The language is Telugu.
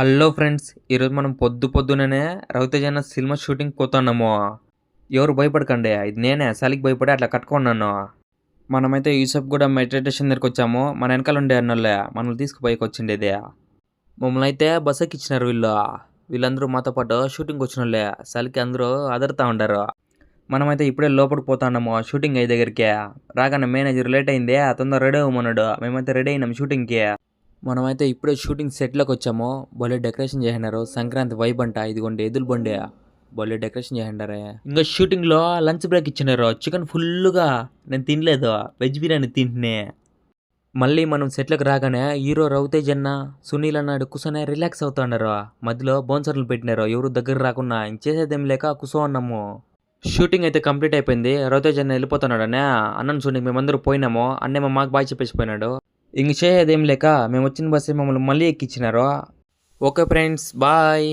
హలో ఫ్రెండ్స్, ఈరోజు మనం పొద్దున్నే రవితేజ అన్న సినిమా షూటింగ్ పోతున్నాము. ఎవరు భయపడకండి, ఇది నేనే చలికి భయపడి అట్లా కట్టుకున్నాను. మనమైతే యూసఫ్ కూడా మెట్రో స్టేషన్ దగ్గరికి వచ్చాము. మన వెనకాల ఉండే అన్నోళ్ళే మనల్ని తీసుకుపోయికి వచ్చిండేది. మమ్మల్ని అయితే బస్ ఎక్కిచ్చినారు వీళ్ళందరూ మాతో పాటు షూటింగ్ వచ్చిన వాళ్ళే. చలికి అందరూ అదరుతా ఉండారు. మనమైతే ఇప్పుడే లోపలికి పోతున్నాము షూటింగ్ అయ్యే దగ్గరికి. రాగానే మేనేజర్ లేట్ అయింది, తొందర రెడీ అవ్వమన్నాడు. మేమైతే రెడీ అయినాం షూటింగ్కి. మనమైతే ఇప్పుడే షూటింగ్ సెట్లోకి వచ్చాము. భలే డెకరేషన్ చేసినారు, సంక్రాంతి వైబ్ అంట. ఇదిగోండి ఎద్దుల బండి, భలే డెకరేషన్ చేసినారే. ఇంకా షూటింగ్లో లంచ్ బ్రేక్ ఇచ్చినారు. చికెన్ ఫుల్గా, నేను తినలేదు, వెజ్ బిర్యానీ తింటునే. మళ్ళీ మనం సెట్లకు రాగానే హీరో రవితేజ్ అన్న, సునీల్ అన్నాడు కూర్చొని రిలాక్స్ అవుతున్నారు. మధ్యలో బౌన్సర్లు పెట్టినారు, ఎవరు దగ్గర రాకుండా. ఇంక చేసేదేం లేక కూర్చో అన్నాము. షూటింగ్ అయితే కంప్లీట్ అయిపోయింది. రవితేజ్ అన్న వెళ్ళిపోతున్నాడు అనే అన్నను చూడండి, మేమందరూ పోయినాము. అన్నేమో మాకు బాగా చెప్పేసిపోయినాడు. ఇంక చేసేదేం లేక మేము వచ్చిన బస్సే మమ్మల్ని మళ్ళీ ఎక్కించినారు. Okay friends, bye.